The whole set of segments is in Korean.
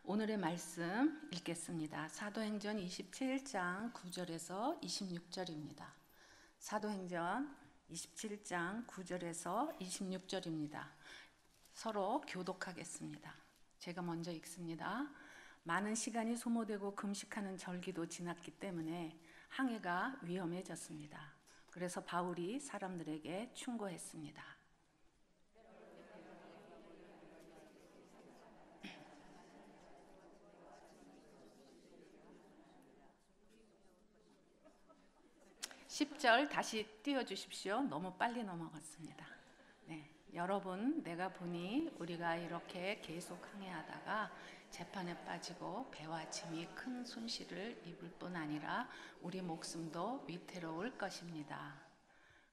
오늘의 말씀 읽겠습니다. 사도행전 27장 9절에서 26절입니다. 사도행전 27장 9절에서 26절입니다. 서로 교독하겠습니다. 제가 먼저 읽습니다. 많은 시간이 소모되고 금식하는 절기도 지났기 때문에 항해가 위험해졌습니다. 그래서 바울이 사람들에게 충고했습니다. 10절 다시 띄워주십시오. 너무 빨리 넘어갔습니다. 네, 여러분, 내가 보니 우리가 이렇게 계속 항해하다가 재판에 빠지고 배와 짐이 큰 손실을 입을 뿐 아니라 우리 목숨도 위태로울 것입니다.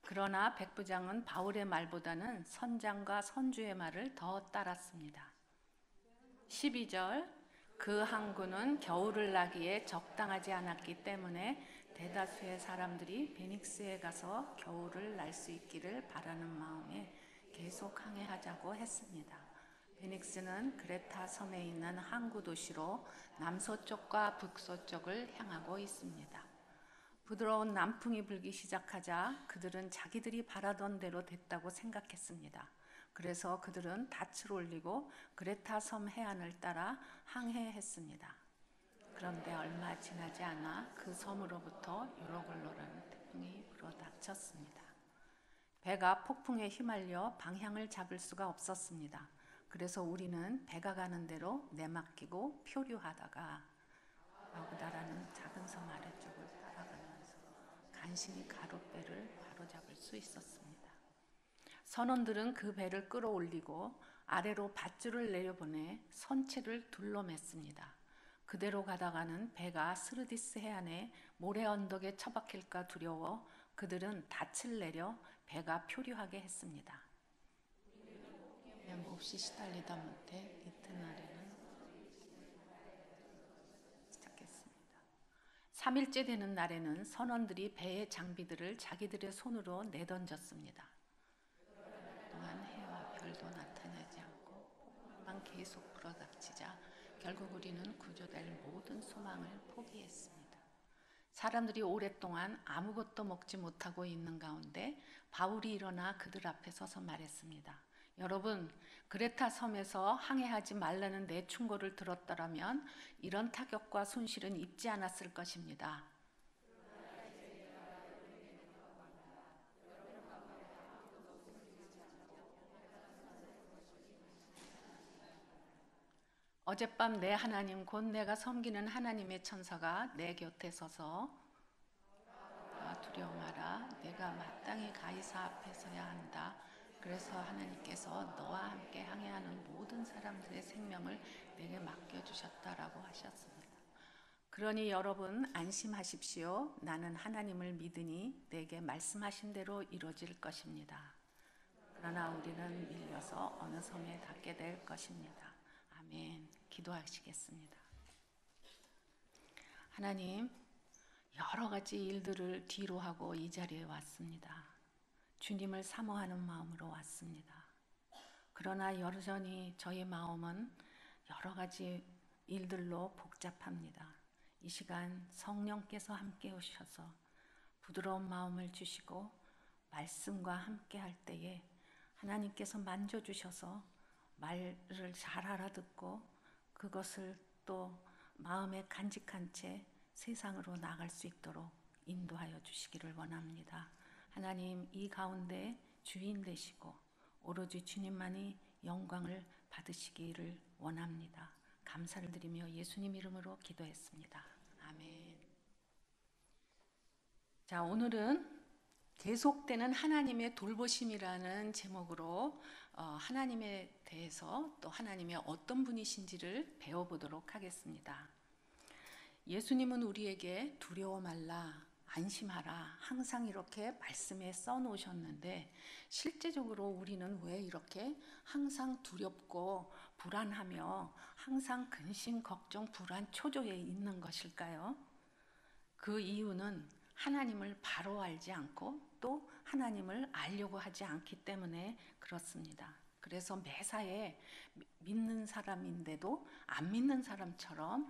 그러나 백부장은 바울의 말보다는 선장과 선주의 말을 더 따랐습니다. 12절, 그 항구는 겨울을 나기에 적당하지 않았기 때문에 대다수의 사람들이 베닉스에 가서 겨울을 날 수 있기를 바라는 마음에 계속 항해하자고 했습니다. 베닉스는 크레타 섬에 있는 항구 도시로 남서쪽과 북서쪽을 향하고 있습니다. 부드러운 남풍이 불기 시작하자 그들은 자기들이 바라던 대로 됐다고 생각했습니다. 그래서 그들은 닻을 올리고 그레타 섬 해안을 따라 항해했습니다. 그런데 얼마 지나지 않아 그 섬으로부터 유로글로라는 태풍이 불어닥쳤습니다. 배가 폭풍에 휘말려 방향을 잡을 수가 없었습니다. 그래서 우리는 배가 가는 대로 내맡기고 표류하다가 라구다라는 작은 섬 아래쪽을 따라가면서 간신히 가롯배를 바로잡을 수 있었습니다. 선원들은 그 배를 끌어올리고 아래로 밧줄을 내려보내 선체를 둘러맸습니다. 그대로 가다가는 배가 스르디스 해안에 모래 언덕에 처박힐까 두려워 그들은 닻을 내려 배가 표류하게 했습니다. 몹시 시달리다 못해 이튿날에는 시작했습니다. 3일째 되는 날에는 선원들이 배의 장비들을 자기들의 손으로 내던졌습니다. 그동안 해와 별도 나타나지 않고 폭풍만 계속 불어닥치자 결국 우리는 구조될 모든 소망을 포기했습니다. 사람들이 오랫동안 아무것도 먹지 못하고 있는 가운데 바울이 일어나 그들 앞에 서서 말했습니다. 여러분, 그레타 섬에서 항해하지 말라는 내 충고를 들었더라면 이런 타격과 손실은 입지 않았을 것입니다. 어젯밤 내 하나님 곧 내가 섬기는 하나님의 천사가 내 곁에 서서 두려워 마라. 내가 마땅히 가이사 앞에 서야 한다. 그래서 하나님께서 너와 함께 항해하는 모든 사람들의 생명을 내게 맡겨주셨다라고 하셨습니다. 그러니 여러분 안심하십시오. 나는 하나님을 믿으니 내게 말씀하신 대로 이루어질 것입니다. 그러나 우리는 밀려서 어느 섬에 닿게 될 것입니다. 아멘. 기도하시겠습니다. 하나님, 여러 가지 일들을 뒤로 하고 이 자리에 왔습니다. 주님을 사모하는 마음으로 왔습니다. 그러나 여전히 저희 마음은 여러 가지 일들로 복잡합니다. 이 시간 성령께서 함께 오셔서 부드러운 마음을 주시고 말씀과 함께 할 때에 하나님께서 만져주셔서 말을 잘 알아듣고 그것을 또 마음에 간직한 채 세상으로 나갈 수 있도록 인도하여 주시기를 원합니다. 하나님, 이 가운데 주인 되시고 오로지 주님만이 영광을 받으시기를 원합니다. 감사를 드리며 예수님 이름으로 기도했습니다. 아멘. 자, 오늘은 계속되는 하나님의 돌보심이라는 제목으로 하나님에 대해서 또 하나님의 어떤 분이신지를 배워보도록 하겠습니다. 예수님은 우리에게 두려워 말라, 안심하라 항상 이렇게 말씀에 써놓으셨는데 실제적으로 우리는 왜 이렇게 항상 두렵고 불안하며 항상 근심, 걱정, 불안, 초조해 있는 것일까요? 그 이유는 하나님을 바로 알지 않고 또 하나님을 알려고 하지 않기 때문에 그렇습니다. 그래서 매사에 믿는 사람인데도 안 믿는 사람처럼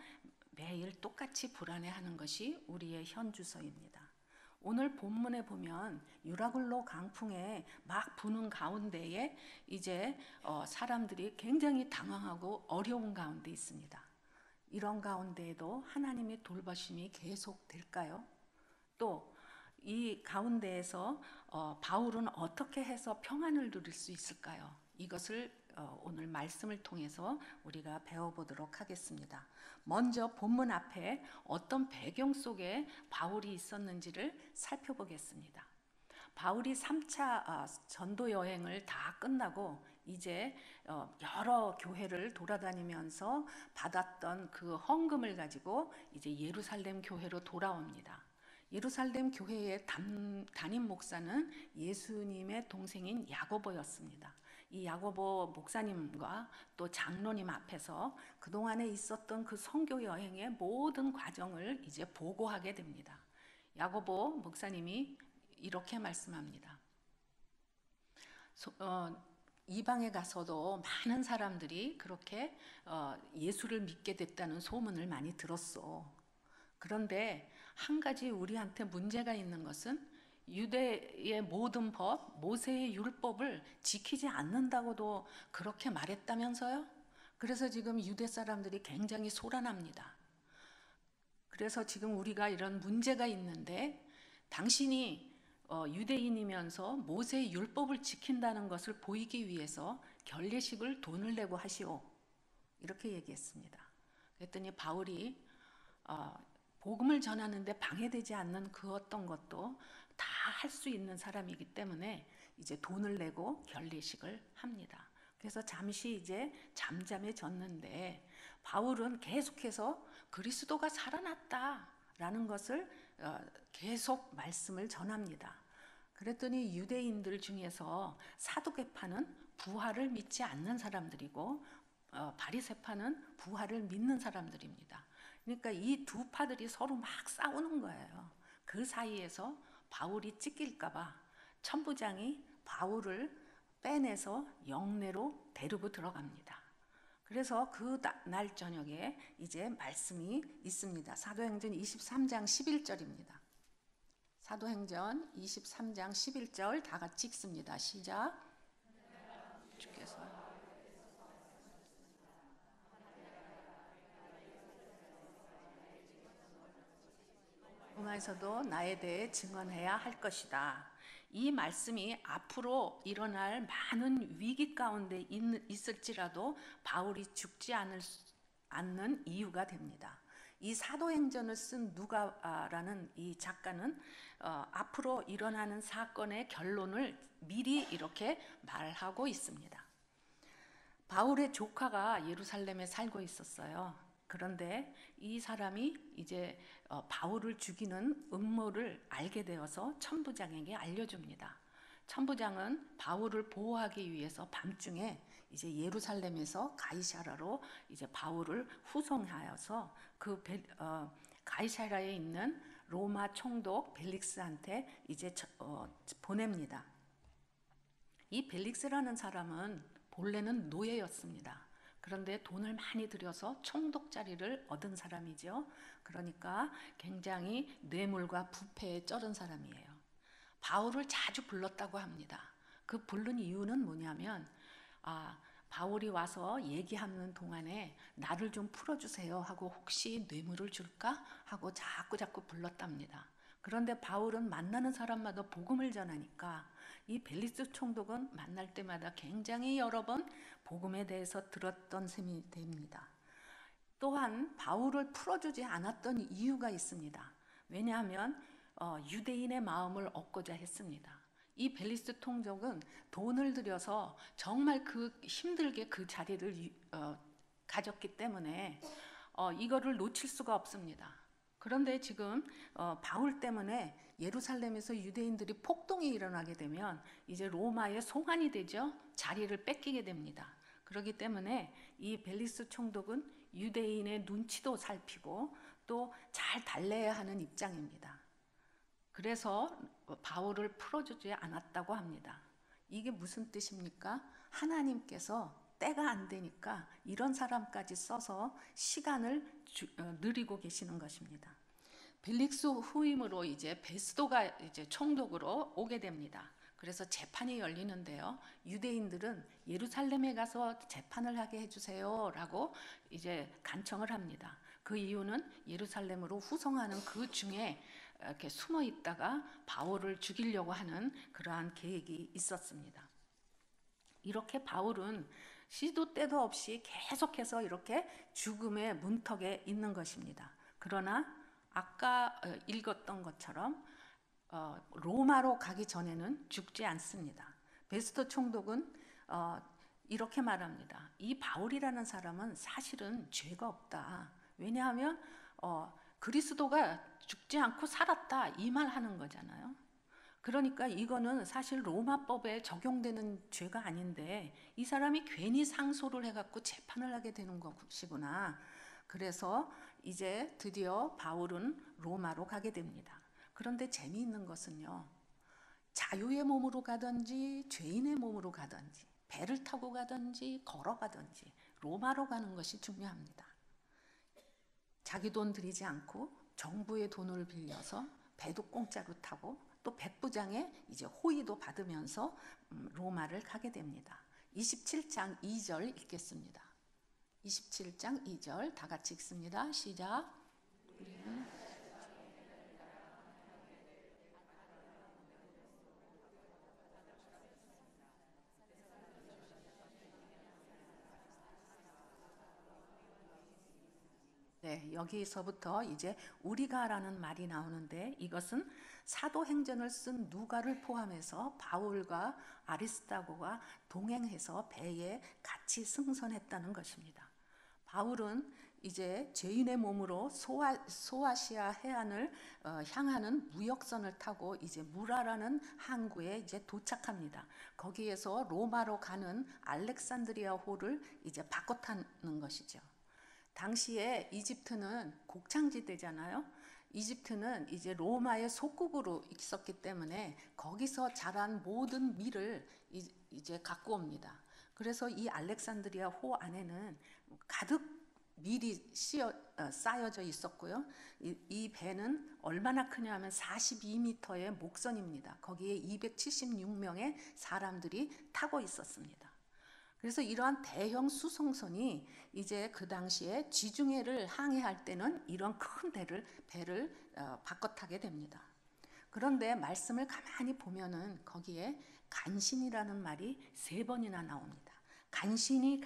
매일 똑같이 불안해하는 것이 우리의 현주소입니다. 오늘 본문에 보면 유라굴로 강풍에 막 부는 가운데에 이제 사람들이 굉장히 당황하고 어려운 가운데 있습니다. 이런 가운데에도 하나님의 돌보심이 계속될까요? 또 이 가운데에서 바울은 어떻게 해서 평안을 누릴 수 있을까요? 이것을 오늘 말씀을 통해서 우리가 배워보도록 하겠습니다. 먼저 본문 앞에 어떤 배경 속에 바울이 있었는지를 살펴보겠습니다. 바울이 3차 전도 여행을 다 끝나고 이제 여러 교회를 돌아다니면서 받았던 그 헌금을 가지고 이제 예루살렘 교회로 돌아옵니다. 예루살렘 교회의 담임 목사는 예수님의 동생인 야고보였습니다. 이 야고보 목사님과 또 장로님 앞에서 그동안에 있었던 그 선교 여행의 모든 과정을 이제 보고하게 됩니다. 야고보 목사님이 이렇게 말씀합니다. 이방에 가서도 많은 사람들이 그렇게 예수를 믿게 됐다는 소문을 많이 들었어. 그런데 한 가지 우리한테 문제가 있는 것은 유대의 모든 법, 모세의 율법을 지키지 않는다고도 그렇게 말했다면서요? 그래서 지금 유대 사람들이 굉장히 소란합니다. 그래서 지금 우리가 이런 문제가 있는데 당신이 유대인이면서 모세의 율법을 지킨다는 것을 보이기 위해서 결례식을 돈을 내고 하시오. 이렇게 얘기했습니다. 그랬더니 바울이 복음을 전하는데 방해되지 않는 그 어떤 것도 다 할 수 있는 사람이기 때문에 이제 돈을 내고 결례식을 합니다. 그래서 잠시 이제 잠잠해졌는데 바울은 계속해서 그리스도가 살아났다라는 것을 계속 말씀을 전합니다. 그랬더니 유대인들 중에서 사두개파는 부활을 믿지 않는 사람들이고 바리새파는 부활을 믿는 사람들입니다. 그러니까 이 두 파들이 서로 막 싸우는 거예요. 그 사이에서 바울이 찢길까봐 천부장이 바울을 빼내서 영내로 데리고 들어갑니다. 그래서 그 날 저녁에 이제 말씀이 있습니다. 사도행전 23장 11절입니다. 사도행전 23장 11절 다 같이 읽습니다. 시작. 주께서 로마에서도 나에 대해 증언해야 할 것이다. 이 말씀이 앞으로 일어날 많은 위기 가운데 있을지라도 바울이 죽지 않는 이유가 됩니다. 이 사도행전을 쓴 누가라는 이 작가는 앞으로 일어나는 사건의 결론을 미리 이렇게 말하고 있습니다. 바울의 조카가 예루살렘에 살고 있었어요. 그런데 이 사람이 이제 바울을 죽이는 음모를 알게 되어서 천부장에게 알려줍니다. 천부장은 바울을 보호하기 위해서 밤중에 이제 예루살렘에서 가이사라로 이제 바울을 후송하여서 그 가이사라에 있는 로마 총독 벨릭스한테 이제 보냅니다. 이 벨릭스라는 사람은 본래는 노예였습니다. 그런데 돈을 많이 들여서 총독 자리를 얻은 사람이죠. 그러니까 굉장히 뇌물과 부패에 쩔은 사람이에요. 바울을 자주 불렀다고 합니다. 그 부른 이유는 뭐냐면 바울이 와서 얘기하는 동안에 나를 좀 풀어주세요 하고 혹시 뇌물을 줄까 하고 자꾸 불렀답니다. 그런데 바울은 만나는 사람마다 복음을 전하니까 이 벨리스 총독은 만날 때마다 굉장히 여러 번 복음에 대해서 들었던 셈이 됩니다. 또한 바울을 풀어주지 않았던 이유가 있습니다. 왜냐하면 유대인의 마음을 얻고자 했습니다. 이 벨리스 총독은 돈을 들여서 정말 힘들게 그 자리를 가졌기 때문에 이거를 놓칠 수가 없습니다. 그런데 지금 바울 때문에 예루살렘에서 유대인들이 폭동이 일어나게 되면 이제 로마의 송환이 되죠. 자리를 뺏기게 됩니다. 그렇기 때문에 이 벨리스 총독은 유대인의 눈치도 살피고 또 잘 달래야 하는 입장입니다. 그래서 바울을 풀어주지 않았다고 합니다. 이게 무슨 뜻입니까? 하나님께서 때가 안 되니까 이런 사람까지 써서 시간을 늘리고 계시는 것입니다. 벨릭스 후임으로 이제 베스도가 이제 총독으로 오게 됩니다. 그래서 재판이 열리는데요. 유대인들은 예루살렘에 가서 재판을 하게 해주세요라고 이제 간청을 합니다. 그 이유는 예루살렘으로 후송하는 그 중에 이렇게 숨어 있다가 바울을 죽이려고 하는 그러한 계획이 있었습니다. 이렇게 바울은 시도 때도 없이 계속해서 이렇게 죽음의 문턱에 있는 것입니다. 그러나 아까 읽었던 것처럼 로마로 가기 전에는 죽지 않습니다. 베스도 총독은 이렇게 말합니다. 이 바울이라는 사람은 사실은 죄가 없다. 왜냐하면 그리스도가 죽지 않고 살았다 이 말 하는 거잖아요. 그러니까 이거는 사실 로마법에 적용되는 죄가 아닌데 이 사람이 괜히 상소를 해갖고 재판을 하게 되는 것이구나. 그래서 이제 드디어 바울은 로마로 가게 됩니다. 그런데 재미있는 것은요. 자유의 몸으로 가든지 죄인의 몸으로 가든지 배를 타고 가든지 걸어가든지 로마로 가는 것이 중요합니다. 자기 돈 들이지 않고 정부의 돈을 빌려서 배도 공짜로 타고 또 백부장의 이제 호의도 받으면서 로마를 가게 됩니다. 27장 2절 읽겠습니다. 27장 2절 다 같이 읽습니다. 시작. 네, 여기서부터 이제 우리가라는 말이 나오는데 이것은 사도행전을 쓴 누가를 포함해서 바울과 아리스타고가 동행해서 배에 같이 승선했다는 것입니다. 바울은 이제 죄인의 몸으로 소아시아 해안을 향하는 무역선을 타고 이제 무라라는 항구에 이제 도착합니다. 거기에서 로마로 가는 알렉산드리아 호를 이제 바꿔 타는 것이죠. 당시에 이집트는 곡창지대잖아요. 이집트는 이제 로마의 속국으로 있었기 때문에 거기서 자란 모든 밀을 이제 갖고 옵니다. 그래서 이 알렉산드리아 호 안에는 가득 밀이 쌓여져 있었고요. 이 배는 얼마나 크냐면 42m의 목선입니다. 거기에 276명의 사람들이 타고 있었습니다. 그래서 이러한 대형 수송선이 이제 그 당시에 지중해를 항해할 때는 이런 큰 배를 바꿔 타게 됩니다. 그런데 말씀을 가만히 보면은 거기에 간신이라는 말이 3번이나 나옵니다. 간신히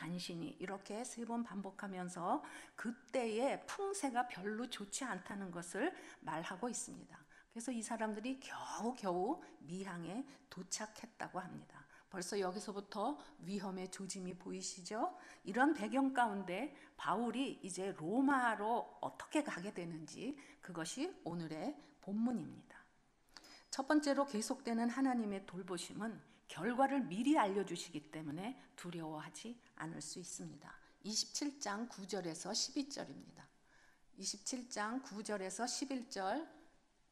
이렇게 3번 반복하면서 그때의 풍세가 별로 좋지 않다는 것을 말하고 있습니다. 그래서 이 사람들이 겨우겨우 미항에 도착했다고 합니다. 벌써 여기서부터 위험의 조짐이 보이시죠? 이런 배경 가운데 바울이 이제 로마로 어떻게 가게 되는지 그것이 오늘의 본문입니다. 첫 번째로 계속되는 하나님의 돌보심은 결과를 미리 알려주시기 때문에 두려워하지 않을 수 있습니다. 27장 9절에서 12절입니다. 27장 9절에서 11절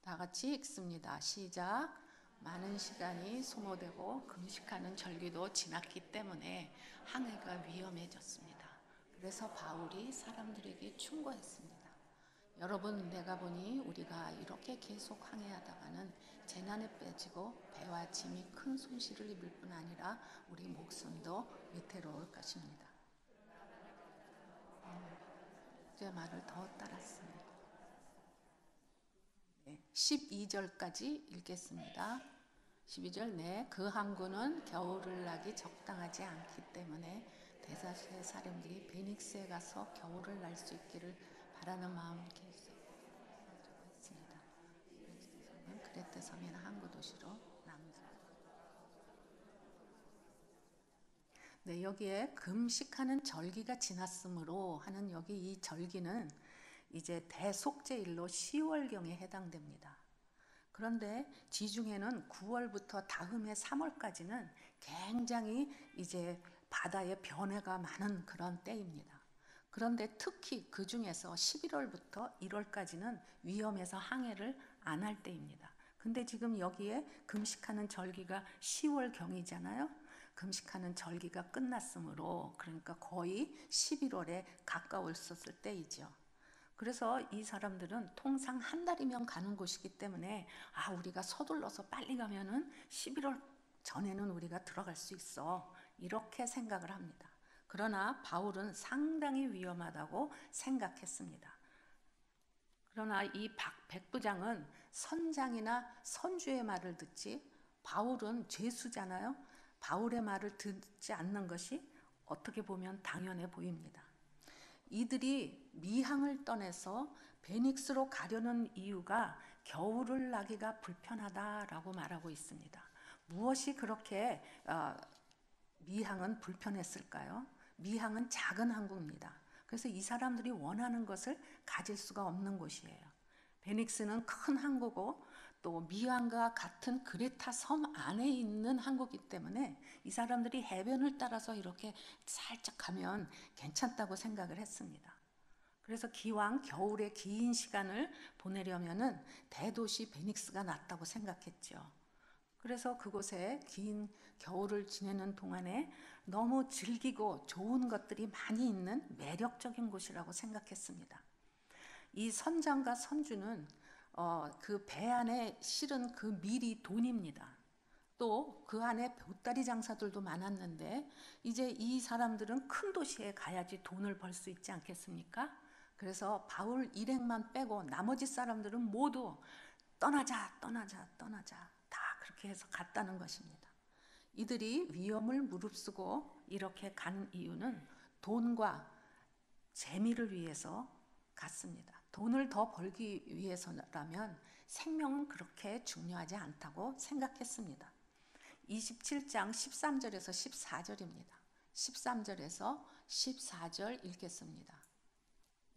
다 같이 읽습니다. 시작. 많은 시간이 소모되고 금식하는 절기도 지났기 때문에 항해가 위험해졌습니다. 그래서 바울이 사람들에게 충고했습니다. 여러분, 내가 보니 우리가 이렇게 계속 항해하다가는 재난에 빠지고 배와 짐이 큰 손실을 입을 뿐 아니라 우리 목숨도 위태로울 것입니다. 제 말을 더 따랐습니다. 12절까지 읽겠습니다. 12절 네, 그 항구는 겨울을 나기 적당하지 않기 때문에 대사시의 사람들이 베닉스에 가서 겨울을 날 수 있기를 바라는 마음을 했습니다. 그레테 섬인 항구 도시로 남자. 네, 여기에 금식하는 절기가 지났으므로 하는 여기 이 절기는 이제 대속죄일로 10월경에 해당됩니다. 그런데 지중해는 9월부터 다음해 3월까지는 굉장히 이제 바다의 변해가 많은 그런 때입니다. 그런데 특히 그 중에서 11월부터 1월까지는 위험해서 항해를 안 할 때입니다. 근데 지금 여기에 금식하는 절기가 10월경이잖아요. 금식하는 절기가 끝났으므로, 그러니까 거의 11월에 가까웠었을 때이죠. 그래서 이 사람들은 통상 한 달이면 가는 곳이기 때문에 우리가 서둘러서 빨리 가면은 11월 전에는 우리가 들어갈 수 있어, 이렇게 생각을 합니다. 그러나 바울은 상당히 위험하다고 생각했습니다. 그러나 이 백부장은 선장이나 선주의 말을 듣지, 바울은 죄수잖아요. 바울의 말을 듣지 않는 것이 어떻게 보면 당연해 보입니다. 이들이 미항을 떠나서 베닉스로 가려는 이유가 겨울을 나기가 불편하다라고 말하고 있습니다. 무엇이 그렇게 미항은 불편했을까요? 미항은 작은 항구입니다. 그래서 이 사람들이 원하는 것을 가질 수가 없는 곳이에요. 베닉스는 큰 항구고 또 미항과 같은 그레타 섬 안에 있는 항구이기 때문에 이 사람들이 해변을 따라서 이렇게 살짝 가면 괜찮다고 생각을 했습니다. 그래서 기왕 겨울에 긴 시간을 보내려면은 대도시 베닉스가 낫다고 생각했죠. 그래서 그곳에 긴 겨울을 지내는 동안에 너무 즐기고 좋은 것들이 많이 있는 매력적인 곳이라고 생각했습니다. 이 선장과 선주는 그 배 안에 실은 그 밀이 돈입니다. 또 그 안에 보따리 장사들도 많았는데 이제 이 사람들은 큰 도시에 가야지 돈을 벌 수 있지 않겠습니까? 그래서 바울 일행만 빼고 나머지 사람들은 모두 떠나자 다 그렇게 해서 갔다는 것입니다. 이들이 위험을 무릅쓰고 이렇게 간 이유는 돈과 재미를 위해서 갔습니다. 돈을 더 벌기 위해서라면 생명은 그렇게 중요하지 않다고 생각했습니다. 27장 13절에서 14절입니다. 13절에서 14절 읽겠습니다.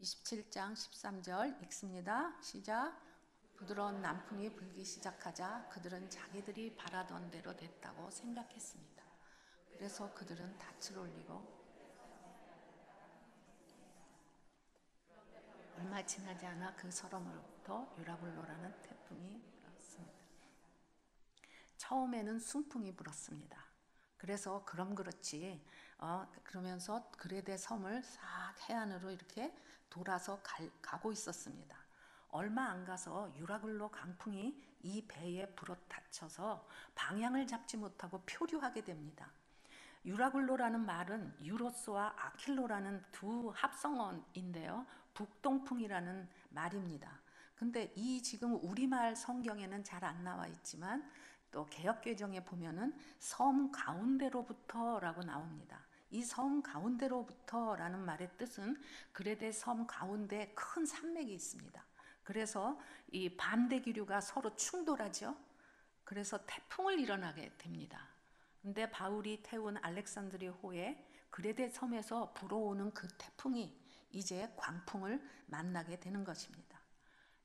27장 13절 읽습니다. 시작. 부드러운 남풍이 불기 시작하자 그들은 자기들이 바라던 대로 됐다고 생각했습니다. 그래서 그들은 닻을 올리고 얼마 지나지 않아 그 서름으로부터 유라굴로라는 태풍이 불었습니다. 처음에는 순풍이 불었습니다. 그래서 그렇지 그러면서 그레데 섬을 싹 해안으로 이렇게 돌아서 가고 있었습니다. 얼마 안 가서 유라굴로 강풍이 이 배에 불어닥쳐서 방향을 잡지 못하고 표류하게 됩니다. 유라굴로라는 말은 유로스와 아킬로라는 두 합성어인데요. 북동풍이라는 말입니다. 근데 이 지금 우리말 성경에는 잘 안 나와 있지만 또 개역개정에 보면은 섬 가운데로부터라고 나옵니다. 이 섬 가운데로부터라는 말의 뜻은 그레데 섬 가운데 큰 산맥이 있습니다. 그래서 이 반대 기류가 서로 충돌하죠. 그래서 태풍을 일어나게 됩니다. 근데 바울이 태운 알렉산드리아호에 그레데 섬에서 불어오는 그 태풍이 이제 광풍을 만나게 되는 것입니다.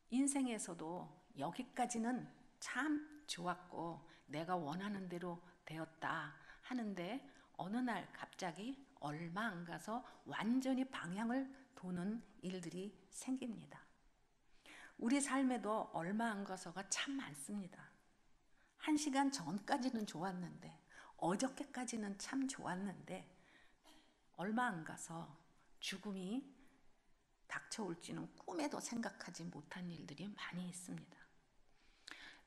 인생에서도 여기까지는 참 좋았고 내가 원하는 대로 되었다 하는데 어느 날 갑자기 얼마 안 가서 완전히 방향을 도는 일들이 생깁니다. 우리 삶에도 얼마 안 가서가 참 많습니다. 1시간 전까지는 좋았는데 어저께까지는 참 좋았는데 얼마 안 가서 죽음이 닥쳐올지는 꿈에도 생각하지 못한 일들이 많이 있습니다.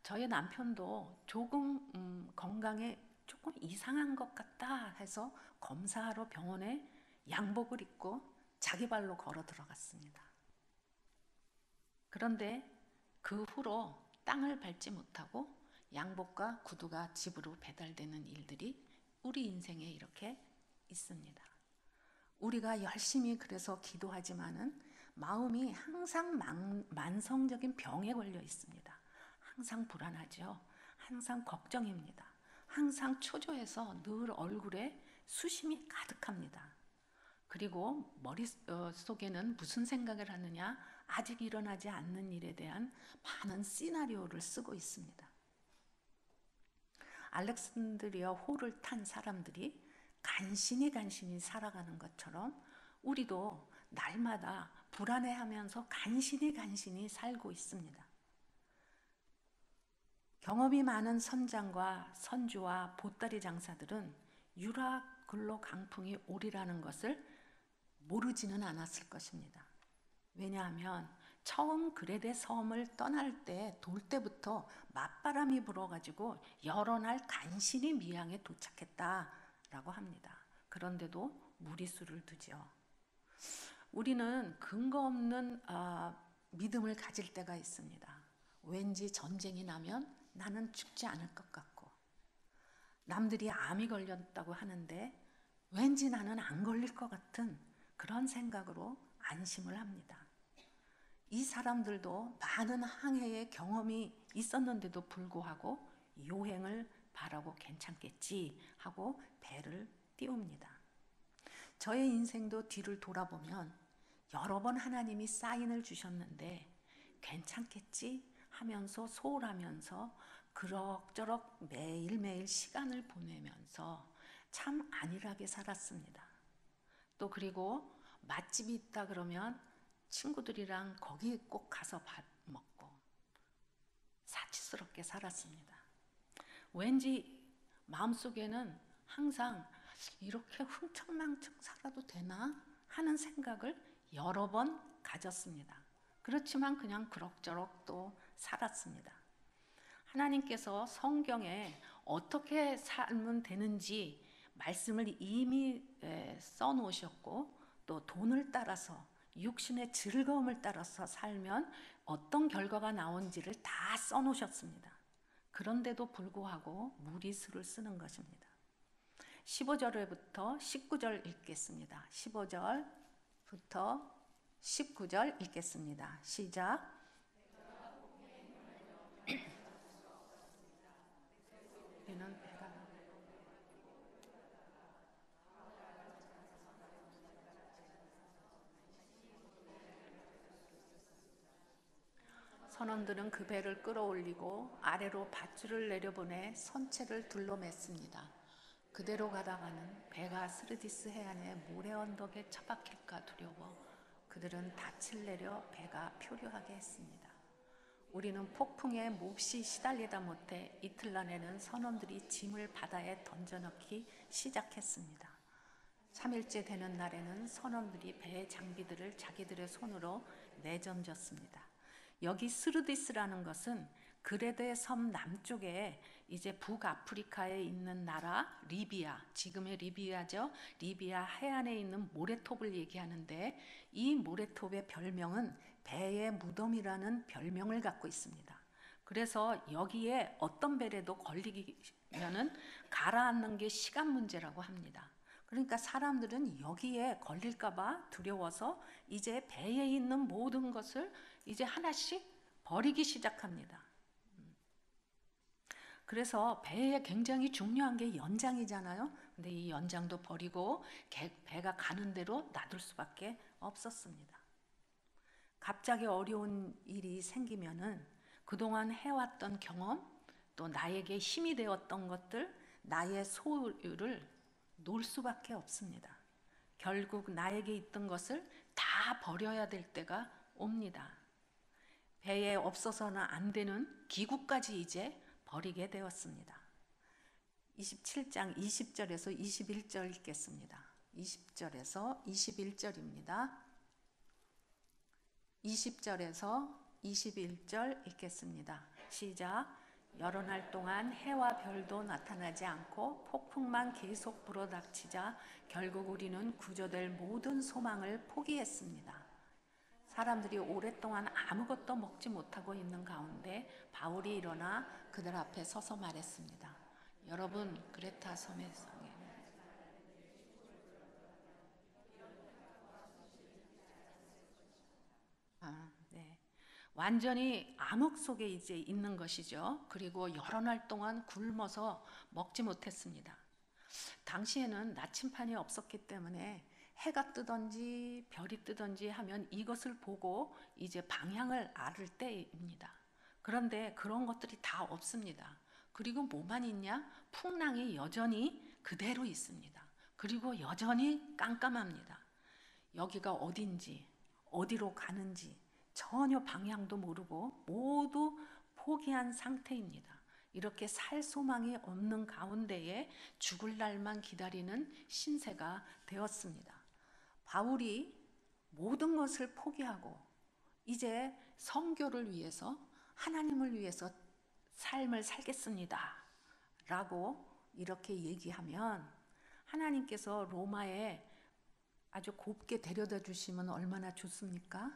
저희 남편도 조금 건강에 조금 이상한 것 같다 해서 검사하러 병원에 양복을 입고 자기 발로 걸어 들어갔습니다. 그런데 그 후로 땅을 밟지 못하고 양복과 구두가 집으로 배달되는 일들이 우리 인생에 이렇게 있습니다. 우리가 열심히 그래서 기도하지만은 마음이 항상 만성적인 병에 걸려 있습니다. 항상 불안하죠. 항상 걱정입니다. 항상 초조해서 늘 얼굴에 수심이 가득합니다. 그리고 머릿속에는 무슨 생각을 하느냐, 아직 일어나지 않는 일에 대한 많은 시나리오를 쓰고 있습니다. 알렉산드리아 호를 탄 사람들이 간신히 살아가는 것처럼 우리도 날마다 불안해하면서 간신히 살고 있습니다. 경험이 많은 선장과 선주와 보따리 장사들은 유라굴로 강풍이 오리라는 것을 모르지는 않았을 것입니다. 왜냐하면 처음 그레데 섬을 떠날 때 돌 때부터 맞바람이 불어가지고 여러 날 간신히 미항에 도착했다라고 합니다. 그런데도 무리수를 두죠. 우리는 근거 없는 믿음을 가질 때가 있습니다. 왠지 전쟁이 나면 나는 죽지 않을 것 같고, 남들이 암이 걸렸다고 하는데 왠지 나는 안 걸릴 것 같은 그런 생각으로 안심을 합니다. 이 사람들도 많은 항해의 경험이 있었는데도 불구하고 요행을 바라고 괜찮겠지 하고 배를 띄웁니다. 저의 인생도 뒤를 돌아보면 여러 번 하나님이 사인을 주셨는데 괜찮겠지 하면서 소홀하면서 그럭저럭 매일매일 시간을 보내면서 참 안일하게 살았습니다. 또 그리고 맛집이 있다 그러면 친구들이랑 거기 꼭 가서 밥 먹고 사치스럽게 살았습니다. 왠지 마음속에는 항상 이렇게 흥청망청 살아도 되나 하는 생각을 여러 번 가졌습니다. 그렇지만 그냥 그럭저럭 또 살았습니다. 하나님께서 성경에 어떻게 살면 되는지 말씀을 이미 써놓으셨고, 또 돈을 따라서 육신의 즐거움을 따라서 살면 어떤 결과가 나온지를 다 써놓으셨습니다. 그런데도 불구하고 무리수를 쓰는 것입니다. 15절부터 19절 읽겠습니다. 15절부터 19절 읽겠습니다. 시작. 우리는 배가 선원들은 그 배를 끌어올리고 아래로 밧줄을 내려보내 선체를 둘러맸습니다. 그대로 가다가는 배가 스르디스 해안의 모래 언덕에 처박힐까 두려워 그들은 닻을 내려 배가 표류하게 했습니다. 우리는 폭풍에 몹시 시달리다 못해 이틀날에는 선원들이 짐을 바다에 던져넣기 시작했습니다. 3일째 되는 날에는 선원들이 배의 장비들을 자기들의 손으로 내던졌습니다. 여기 스르디스라는 것은 그레데 섬 남쪽에 이제 북아프리카에 있는 나라 리비아, 지금의 리비아죠. 리비아 해안에 있는 모래톱을 얘기하는데 이 모래톱의 별명은 배의 무덤이라는 별명을 갖고 있습니다. 그래서 여기에 어떤 배라도 걸리면은 가라앉는 게 시간 문제라고 합니다. 그러니까 사람들은 여기에 걸릴까봐 두려워서 이제 배에 있는 모든 것을 이제 하나씩 버리기 시작합니다. 그래서 배에 굉장히 중요한 게 연장이잖아요. 근데 이 연장도 버리고 배가 가는 대로 놔둘 수밖에 없었습니다. 갑자기 어려운 일이 생기면은 그동안 해왔던 경험, 또 나에게 힘이 되었던 것들, 나의 소유를 놓을 수밖에 없습니다. 결국 나에게 있던 것을 다 버려야 될 때가 옵니다. 배에 없어서는 안 되는 기구까지 이제 버리게 되었습니다. 27장 20절에서 21절 읽겠습니다. 20절에서 21절입니다. 20절에서 21절 읽겠습니다. 시작. 여러 날 동안 해와 별도 나타나지 않고 폭풍만 계속 불어닥치자 결국 우리는 구조될 모든 소망을 포기했습니다. 사람들이 오랫동안 아무것도 먹지 못하고 있는 가운데 바울이 일어나 그들 앞에 서서 말했습니다. 여러분, 그레타 섬에 완전히 암흑 속에 이제 있는 것이죠. 그리고 여러 날 동안 굶어서 먹지 못했습니다. 당시에는 나침판이 없었기 때문에 해가 뜨든지 별이 뜨든지 하면 이것을 보고 이제 방향을 알 때입니다. 그런데 그런 것들이 다 없습니다. 그리고 뭐만 있냐? 풍랑이 여전히 그대로 있습니다. 그리고 여전히 깜깜합니다. 여기가 어딘지, 어디로 가는지 전혀 방향도 모르고 모두 포기한 상태입니다. 이렇게 살 소망이 없는 가운데에 죽을 날만 기다리는 신세가 되었습니다. 바울이 모든 것을 포기하고 이제 선교를 위해서, 하나님을 위해서 삶을 살겠습니다 라고 이렇게 얘기하면 하나님께서 로마에 아주 곱게 데려다 주시면 얼마나 좋습니까?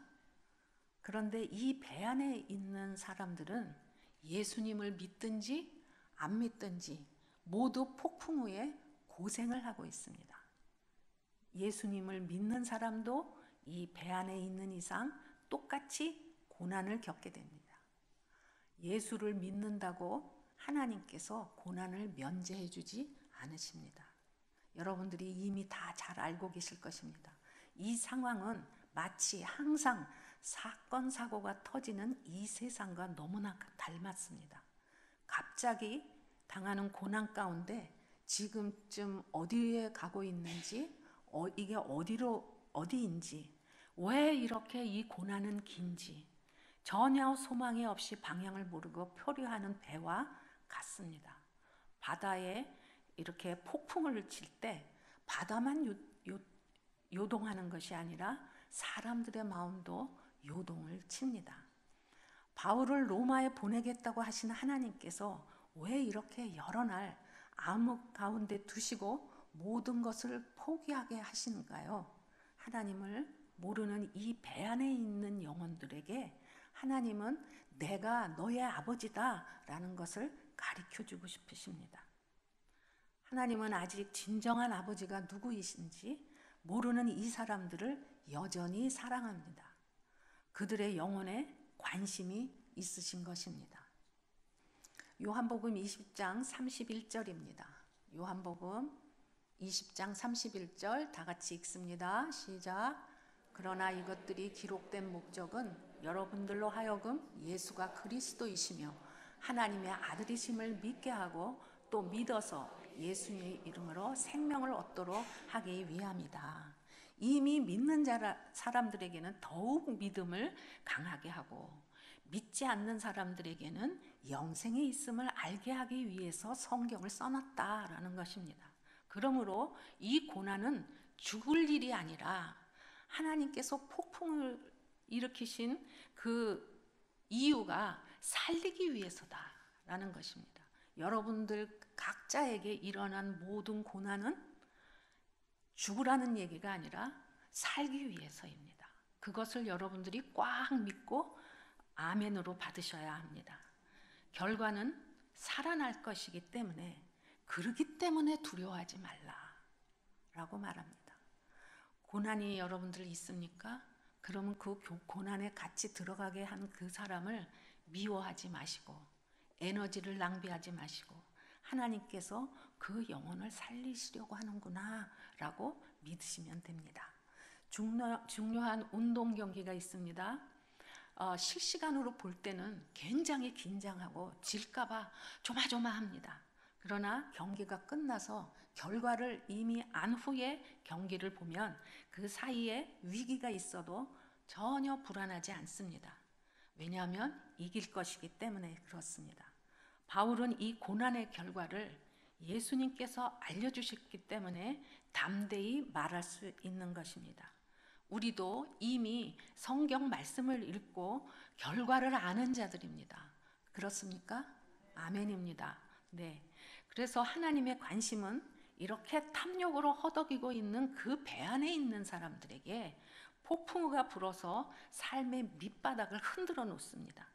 그런데 이 배 안에 있는 사람들은 예수님을 믿든지 안 믿든지 모두 폭풍 후에 고생을 하고 있습니다. 예수님을 믿는 사람도 이 배 안에 있는 이상 똑같이 고난을 겪게 됩니다. 예수를 믿는다고 하나님께서 고난을 면제해 주지 않으십니다. 여러분들이 이미 다 잘 알고 계실 것입니다. 이 상황은 마치 항상 사건 사고가 터지는 이 세상과 너무나 닮았습니다. 갑자기 당하는 고난 가운데 지금쯤 어디에 가고 있는지, 이게 어디인지, 왜 이렇게 이 고난은 긴지 전혀 소망이 없이 방향을 모르고 표류하는 배와 같습니다. 바다에 이렇게 폭풍을 칠 때 바다만 요동하는 것이 아니라 사람들의 마음도 요동을 칩니다. 바울을 로마에 보내겠다고 하신 하나님께서 왜 이렇게 여러 날 암흑 가운데 두시고 모든 것을 포기하게 하시는가요? 하나님을 모르는 이 배 안에 있는 영혼들에게 하나님은 내가 너의 아버지다 라는 것을 가르쳐 주고 싶으십니다. 하나님은 아직 진정한 아버지가 누구이신지 모르는 이 사람들을 여전히 사랑합니다. 그들의 영혼에 관심이 있으신 것입니다. 요한복음 20장 31절입니다. 요한복음 20장 31절 다 같이 읽습니다. 시작. 그러나 이것들이 기록된 목적은 여러분들로 하여금 예수가 그리스도이시며 하나님의 아들이심을 믿게 하고 또 믿어서 예수님의 이름으로 생명을 얻도록 하기 위함이다. 이미 믿는 사람들에게는 더욱 믿음을 강하게 하고 믿지 않는 사람들에게는 영생이 있음을 알게 하기 위해서 성경을 써놨다라는 것입니다. 그러므로 이 고난은 죽을 일이 아니라 하나님께서 폭풍을 일으키신 그 이유가 살리기 위해서다라는 것입니다. 여러분들 각자에게 일어난 모든 고난은 죽으라는 얘기가 아니라 살기 위해서입니다. 그것을 여러분들이 꽉 믿고 아멘으로 받으셔야 합니다. 결과는 살아날 것이기 때문에 그러기 때문에 두려워하지 말라라고 말합니다. 고난이 여러분들 있습니까? 그러면 그 고난에 같이 들어가게 한 그 사람을 미워하지 마시고 에너지를 낭비하지 마시고 하나님께서 그 영혼을 살리시려고 하는구나 라고 믿으시면 됩니다. 중요한 운동 경기가 있습니다. 실시간으로 볼 때는 굉장히 긴장하고 질까봐 조마조마합니다. 그러나 경기가 끝나서 결과를 이미 안 후에 경기를 보면 그 사이에 위기가 있어도 전혀 불안하지 않습니다. 왜냐하면 이길 것이기 때문에 그렇습니다. 바울은 이 고난의 결과를 예수님께서 알려주셨기 때문에 담대히 말할 수 있는 것입니다. 우리도 이미 성경 말씀을 읽고 결과를 아는 자들입니다. 그렇습니까? 아멘입니다. 네. 그래서 하나님의 관심은 이렇게 탐욕으로 허덕이고 있는 그 배 안에 있는 사람들에게 폭풍우가 불어서 삶의 밑바닥을 흔들어 놓습니다.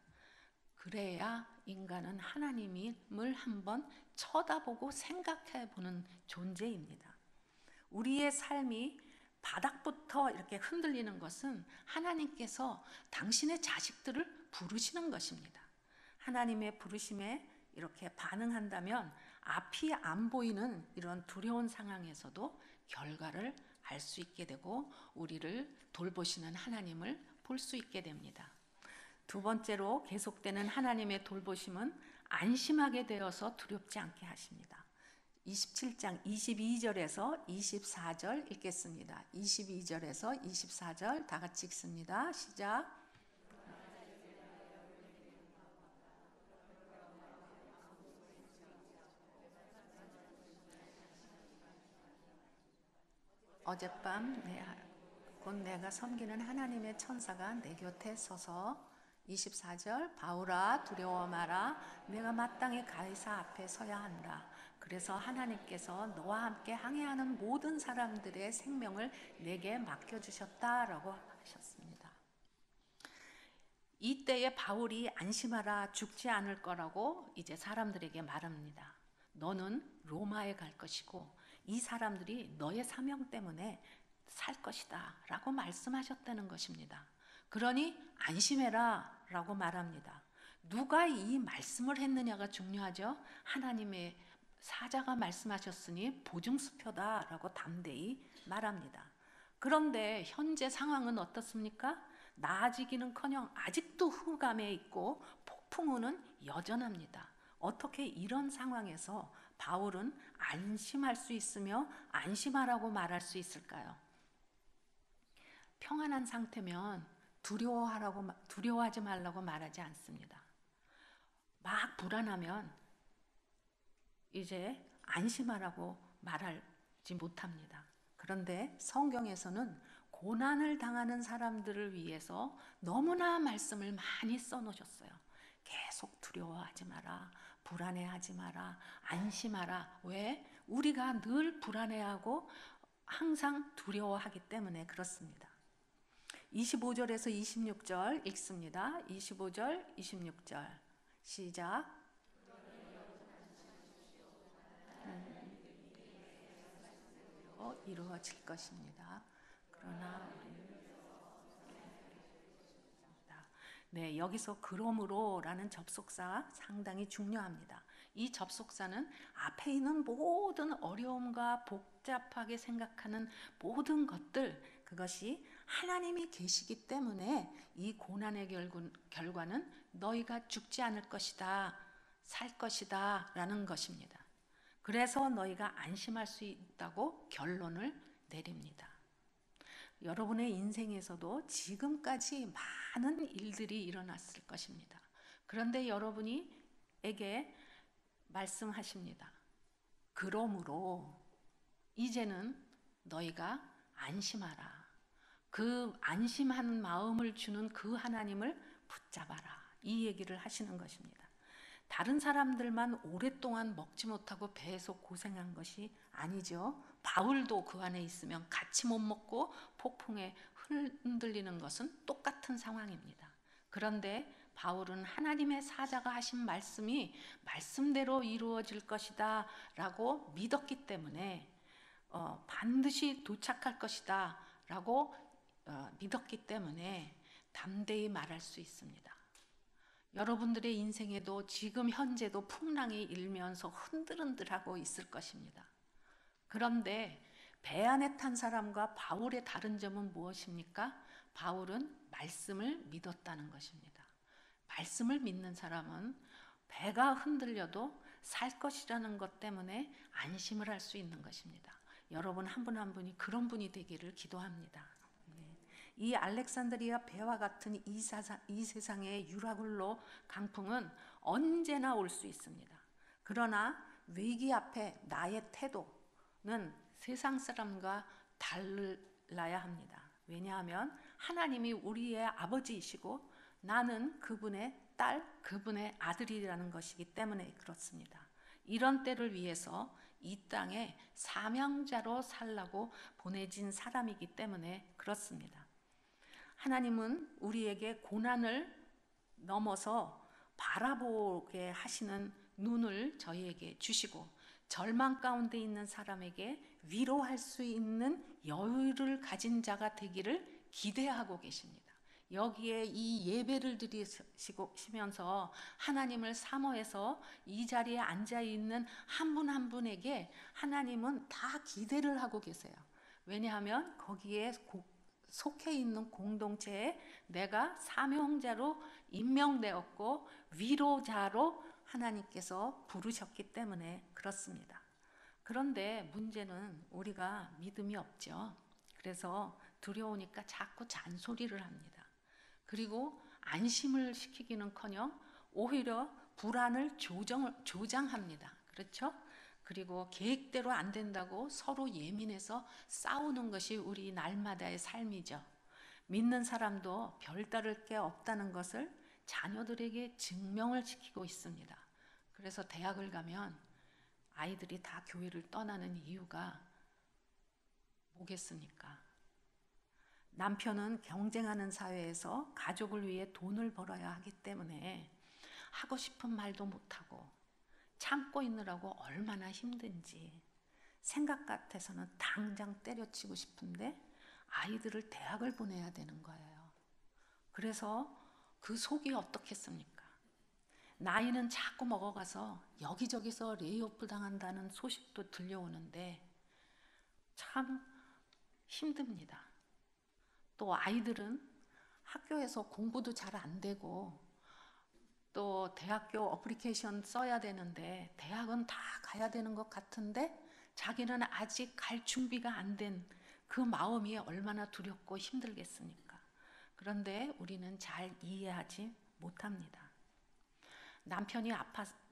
그래야 인간은 하나님을 한번 쳐다보고 생각해 보는 존재입니다. 우리의 삶이 바닥부터 이렇게 흔들리는 것은 하나님께서 당신의 자식들을 부르시는 것입니다. 하나님의 부르심에 이렇게 반응한다면 앞이 안 보이는 이런 두려운 상황에서도 결과를 알 수 있게 되고 우리를 돌보시는 하나님을 볼 수 있게 됩니다. 두 번째로 계속되는 하나님의 돌보심은 안심하게 되어서 두렵지 않게 하십니다. 27장 22절에서 24절 읽겠습니다. 22절에서 24절 다 같이 읽습니다. 시작. 어젯밤 곧 내가 섬기는 하나님의 천사가 내 곁에 서서 24절 바울아 두려워 마라 내가 마땅히 가이사 앞에 서야 한다. 그래서 하나님께서 너와 함께 항해하는 모든 사람들의 생명을 내게 맡겨주셨다라고 하셨습니다. 이때에 바울이 안심하라 죽지 않을 거라고 이제 사람들에게 말합니다. 너는 로마에 갈 것이고 이 사람들이 너의 사명 때문에 살 것이다 라고 말씀하셨다는 것입니다. 그러니 안심해라 라고 말합니다. 누가 이 말씀을 했느냐가 중요하죠. 하나님의 사자가 말씀하셨으니 보증수표다 라고 담대히 말합니다. 그런데 현재 상황은 어떻습니까? 나아지기는커녕 아직도 흑암에 있고 폭풍우는 여전합니다. 어떻게 이런 상황에서 바울은 안심할 수 있으며 안심하라고 말할 수 있을까요? 평안한 상태면 두려워하지 말라고 말하지 않습니다. 막 불안하면 이제 안심하라고 말하지 못합니다. 그런데 성경에서는 고난을 당하는 사람들을 위해서 너무나 말씀을 많이 써놓으셨어요. 계속 두려워하지 마라, 불안해하지 마라, 안심하라. 왜? 우리가 늘 불안해하고 항상 두려워하기 때문에 그렇습니다. 25절에서 26절 읽습니다. 25절, 26절 시작. 이루어질 것입니다. 그러나 네, 여기서 그러므로라는 접속사 상당히 중요합니다. 이 접속사는 앞에 있는 모든 어려움과 복잡하게 생각하는 모든 것들, 그것이 하나님이 계시기 때문에 이 고난의 결과는 너희가 죽지 않을 것이다, 살 것이다 라는 것입니다. 그래서 너희가 안심할 수 있다고 결론을 내립니다. 여러분의 인생에서도 지금까지 많은 일들이 일어났을 것입니다. 그런데 여러분에게 말씀하십니다. 그러므로 이제는 너희가 안심하라. 그 안심하는 마음을 주는 그 하나님을 붙잡아라. 이 얘기를 하시는 것입니다. 다른 사람들만 오랫동안 먹지 못하고 배에서 고생한 것이 아니죠. 바울도 그 안에 있으면 같이 못 먹고 폭풍에 흔들리는 것은 똑같은 상황입니다. 그런데 바울은 하나님의 사자가 하신 말씀이 말씀대로 이루어질 것이다 라고 믿었기 때문에 반드시 도착할 것이다 라고 믿었기 때문에 담대히 말할 수 있습니다. 여러분들의 인생에도 지금 현재도 풍랑이 일면서 흔들흔들하고 있을 것입니다. 그런데 배 안에 탄 사람과 바울의 다른 점은 무엇입니까? 바울은 말씀을 믿었다는 것입니다. 말씀을 믿는 사람은 배가 흔들려도 살 것이라는 것 때문에 안심을 할 수 있는 것입니다. 여러분 한 분 한 분이 그런 분이 되기를 기도합니다. 이 알렉산드리아 배와 같은 이 세상의 유라굴로 강풍은 언제나 올 수 있습니다. 그러나 위기 앞에 나의 태도는 세상 사람과 달라야 합니다. 왜냐하면 하나님이 우리의 아버지이시고 나는 그분의 딸, 그분의 아들이라는 것이기 때문에 그렇습니다. 이런 때를 위해서 이 땅에 사명자로 살라고 보내진 사람이기 때문에 그렇습니다. 하나님은 우리에게 고난을 넘어서 바라보게 하시는 눈을 저희에게 주시고 절망 가운데 있는 사람에게 위로할 수 있는 여유를 가진 자가 되기를 기대하고 계십니다. 여기에 이 예배를 드리시면서 하나님을 사모해서 이 자리에 앉아 있는 한 분 한 분에게 하나님은 다 기대를 하고 계세요. 왜냐하면 거기에 속해 있는 공동체에 내가 사명자로 임명되었고 위로자로 하나님께서 부르셨기 때문에 그렇습니다. 그런데 문제는 우리가 믿음이 없죠. 그래서 두려우니까 자꾸 잔소리를 합니다. 그리고 안심을 시키기는커녕 오히려 불안을 조장합니다. 그렇죠? 그리고 계획대로 안 된다고 서로 예민해서 싸우는 것이 우리 날마다의 삶이죠. 믿는 사람도 별다를 게 없다는 것을 자녀들에게 증명을 시키고 있습니다. 그래서 대학을 가면 아이들이 다 교회를 떠나는 이유가 뭐겠습니까? 남편은 경쟁하는 사회에서 가족을 위해 돈을 벌어야 하기 때문에 하고 싶은 말도 못하고 참고 있느라고 얼마나 힘든지 생각 같아서는 당장 때려치고 싶은데 아이들을 대학을 보내야 되는 거예요. 그래서 그 속이 어떻겠습니까? 나이는 자꾸 먹어가서 여기저기서 레이오프 당한다는 소식도 들려오는데 참 힘듭니다. 또 아이들은 학교에서 공부도 잘 안 되고 또 대학교 어플리케이션 써야 되는데 대학은 다 가야 되는 것 같은데 자기는 아직 갈 준비가 안 된 그 마음이 얼마나 두렵고 힘들겠습니까? 그런데 우리는 잘 이해하지 못합니다.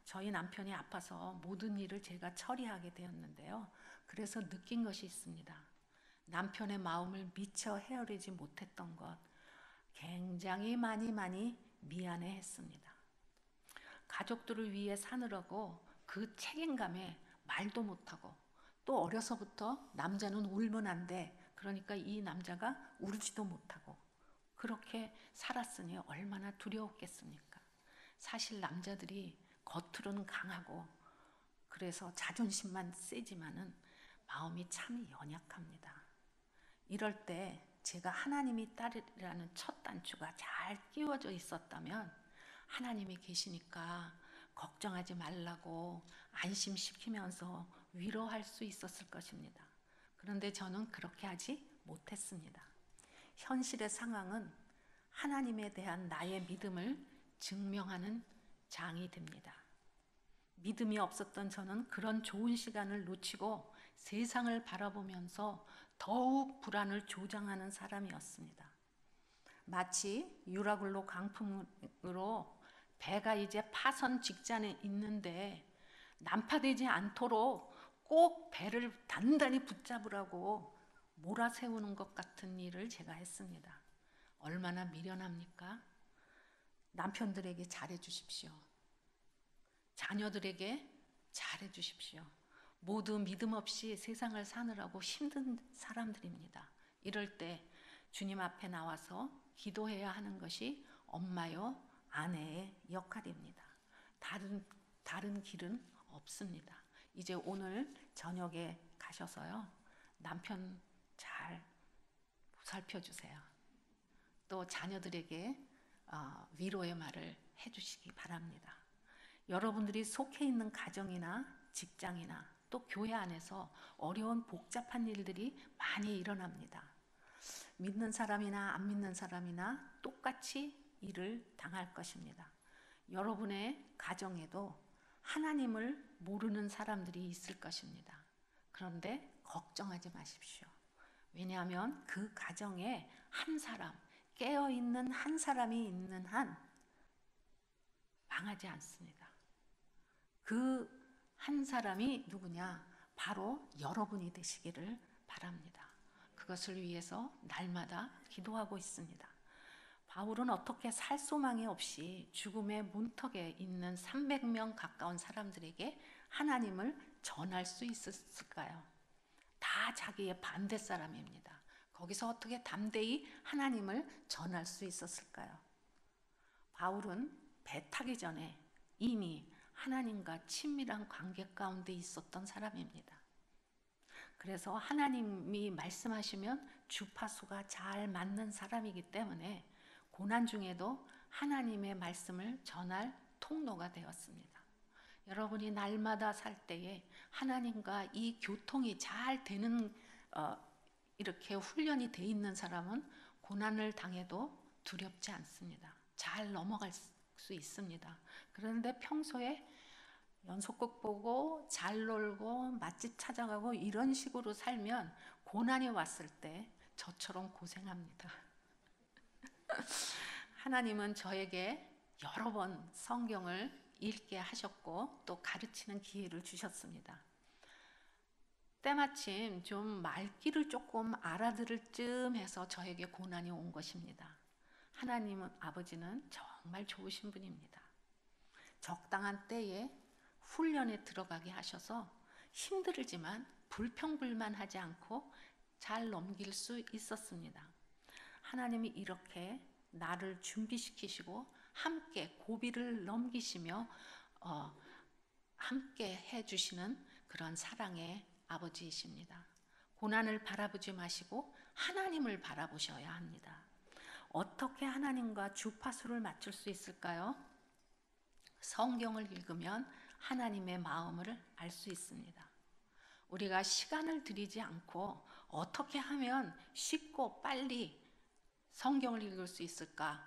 저희 남편이 아파서 모든 일을 제가 처리하게 되었는데요. 그래서 느낀 것이 있습니다. 남편의 마음을 미처 헤아리지 못했던 것, 굉장히 많이 미안해 했습니다. 가족들을 위해 사느라고 그 책임감에 말도 못하고 또 어려서부터 남자는 울면 안 돼. 그러니까 이 남자가 울지도 못하고 그렇게 살았으니 얼마나 두려웠겠습니까? 사실 남자들이 겉으로는 강하고 그래서 자존심만 세지만은 마음이 참 연약합니다. 이럴 때 제가 하나님이 딸이라는 첫 단추가 잘 끼워져 있었다면 하나님이 계시니까 걱정하지 말라고 안심시키면서 위로할 수 있었을 것입니다. 그런데 저는 그렇게 하지 못했습니다. 현실의 상황은 하나님에 대한 나의 믿음을 증명하는 장이 됩니다. 믿음이 없었던 저는 그런 좋은 시간을 놓치고 세상을 바라보면서 더욱 불안을 조장하는 사람이었습니다. 마치 유라굴로 강풍으로 배가 이제 파선 직전에 있는데 난파되지 않도록 꼭 배를 단단히 붙잡으라고 몰아세우는 것 같은 일을 제가 했습니다. 얼마나 미련합니까? 남편들에게 잘해 주십시오. 자녀들에게 잘해 주십시오. 모두 믿음 없이 세상을 사느라고 힘든 사람들입니다. 이럴 때 주님 앞에 나와서 기도해야 하는 것이 엄마요, 아내의 역할입니다. 다른 길은 없습니다. 이제 오늘 저녁에 가셔서요, 남편 잘 살펴주세요. 또 자녀들에게 위로의 말을 해주시기 바랍니다. 여러분들이 속해 있는 가정이나 직장이나 또 교회 안에서 어려운 복잡한 일들이 많이 일어납니다. 믿는 사람이나 안 믿는 사람이나 똑같이 일을 당할 것입니다. 여러분의 가정에도 하나님을 모르는 사람들이 있을 것입니다. 그런데 걱정하지 마십시오. 왜냐하면 그 가정에 한 사람, 깨어있는 한 사람이 있는 한 망하지 않습니다. 그 한 사람이 누구냐? 바로 여러분이 되시기를 바랍니다. 그것을 위해서 날마다 기도하고 있습니다. 바울은 어떻게 살 소망이 없이 죽음의 문턱에 있는 300명 가까운 사람들에게 하나님을 전할 수 있었을까요? 다 자기의 반대 사람입니다. 거기서 어떻게 담대히 하나님을 전할 수 있었을까요? 바울은 배 타기 전에 이미 하나님과 친밀한 관계 가운데 있었던 사람입니다. 그래서 하나님이 말씀하시면 주파수가 잘 맞는 사람이기 때문에 고난 중에도 하나님의 말씀을 전할 통로가 되었습니다. 여러분이 날마다 살 때에 하나님과 이 교통이 잘 되는 이렇게 훈련이 돼 있는 사람은 고난을 당해도 두렵지 않습니다. 잘 넘어갈 수 있습니다. 그런데 평소에 연속극 보고 잘 놀고 맛집 찾아가고 이런 식으로 살면 고난이 왔을 때 저처럼 고생합니다. 하나님은 저에게 여러 번 성경을 읽게 하셨고 또 가르치는 기회를 주셨습니다. 때마침 좀 말귀를 조금 알아들을 쯤 해서 저에게 고난이 온 것입니다. 하나님은 아버지는 정말 좋으신 분입니다. 적당한 때에 훈련에 들어가게 하셔서 힘들지만 불평불만하지 않고 잘 넘길 수 있었습니다. 하나님이 이렇게 나를 준비시키시고 함께 고비를 넘기시며 함께 해주시는 그런 사랑의 아버지이십니다. 고난을 바라보지 마시고 하나님을 바라보셔야 합니다. 어떻게 하나님과 주파수를 맞출 수 있을까요? 성경을 읽으면 하나님의 마음을 알 수 있습니다. 우리가 시간을 들이지 않고 어떻게 하면 쉽고 빨리 성경을 읽을 수 있을까?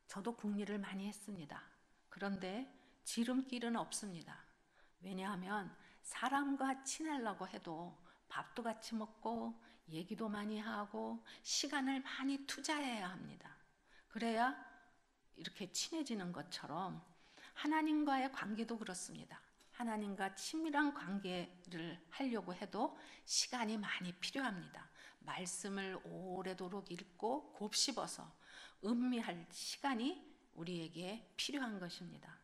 저도 궁리를 많이 했습니다. 그런데 지름길은 없습니다. 왜냐하면 사람과 친하려고 해도 밥도 같이 먹고 얘기도 많이 하고 시간을 많이 투자해야 합니다. 그래야 이렇게 친해지는 것처럼 하나님과의 관계도 그렇습니다. 하나님과 친밀한 관계를 하려고 해도 시간이 많이 필요합니다. 말씀을 오래도록 읽고 곱씹어서 음미할 시간이 우리에게 필요한 것입니다.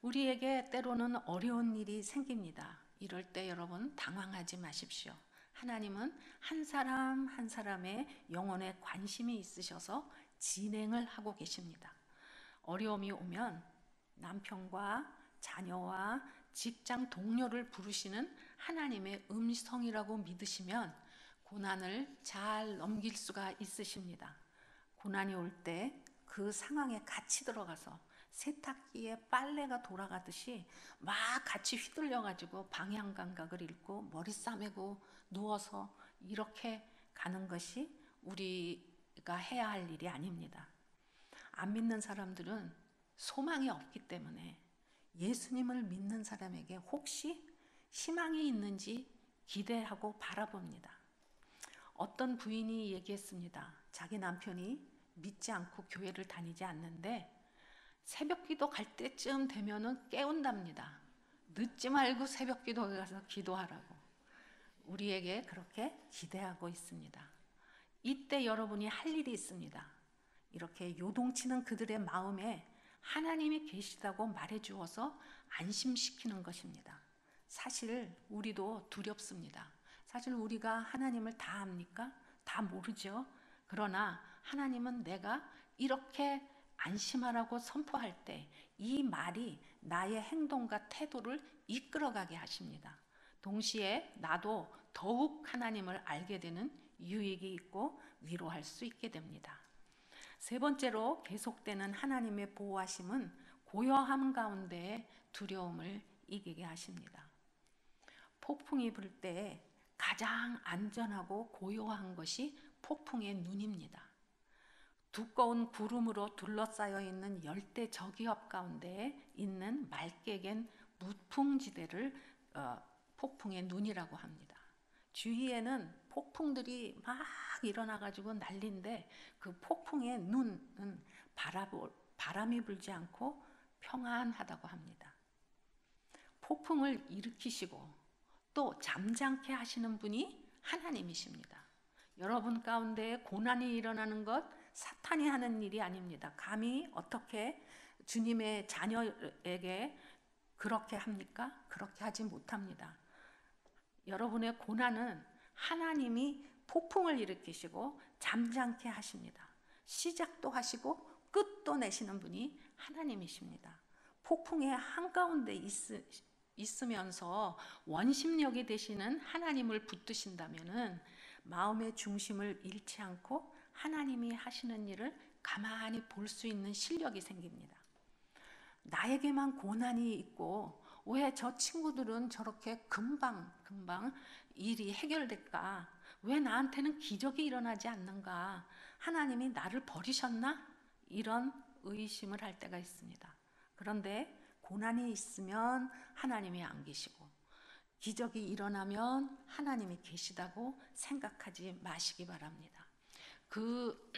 우리에게 때로는 어려운 일이 생깁니다. 이럴 때 여러분 당황하지 마십시오. 하나님은 한 사람 한 사람의 영혼에 관심이 있으셔서 진행을 하고 계십니다. 어려움이 오면 남편과 자녀와 직장 동료를 부르시는 하나님의 음성이라고 믿으시면 고난을 잘 넘길 수가 있으십니다. 고난이 올 때 그 상황에 같이 들어가서 세탁기에 빨래가 돌아가듯이 막 같이 휘둘려가지고 방향 감각을 잃고 머리 싸매고 누워서 이렇게 가는 것이 우리가 해야 할 일이 아닙니다. 안 믿는 사람들은 소망이 없기 때문에 예수님을 믿는 사람에게 혹시 희망이 있는지 기대하고 바라봅니다. 어떤 부인이 얘기했습니다. 자기 남편이 믿지 않고 교회를 다니지 않는데 새벽 기도 갈 때쯤 되면은 깨운답니다. 늦지 말고 새벽 기도에 가서 기도하라고. 우리에게 그렇게 기대하고 있습니다. 이때 여러분이 할 일이 있습니다. 이렇게 요동치는 그들의 마음에 하나님이 계시다고 말해 주어서 안심시키는 것입니다. 사실 우리도 두렵습니다. 사실 우리가 하나님을 다 압니까? 다 모르죠. 그러나 하나님은 내가 이렇게 안심하라고 선포할 때 이 말이 나의 행동과 태도를 이끌어가게 하십니다. 동시에 나도 더욱 하나님을 알게 되는 유익이 있고 위로할 수 있게 됩니다. 세 번째로 계속되는 하나님의 보호하심은 고요함 가운데 두려움을 이기게 하십니다. 폭풍이 불 때 가장 안전하고 고요한 것이 폭풍의 눈입니다. 두꺼운 구름으로 둘러싸여 있는 열대 저기압 가운데 있는 맑게 갠 무풍지대를 폭풍의 눈이라고 합니다. 주위에는 폭풍들이 막 일어나가지고 난리인데 그 폭풍의 눈은 바람이 불지 않고 평안하다고 합니다. 폭풍을 일으키시고 또 잠잠케 하시는 분이 하나님이십니다. 여러분 가운데 고난이 일어나는 것 사탄이 하는 일이 아닙니다. 감히 어떻게 주님의 자녀에게 그렇게 합니까? 그렇게 하지 못합니다. 여러분의 고난은 하나님이 폭풍을 일으키시고 잠잠케 하십니다. 시작도 하시고 끝도 내시는 분이 하나님이십니다. 폭풍의 한가운데 있으면서 원심력이 되시는 하나님을 붙드신다면은 마음의 중심을 잃지 않고 하나님이 하시는 일을 가만히 볼 수 있는 실력이 생깁니다. 나에게만 고난이 있고 왜 저 친구들은 저렇게 금방 일이 해결될까? 왜 나한테는 기적이 일어나지 않는가? 하나님이 나를 버리셨나? 이런 의심을 할 때가 있습니다. 그런데 고난이 있으면 하나님이 안 계시고 기적이 일어나면 하나님이 계시다고 생각하지 마시기 바랍니다. 그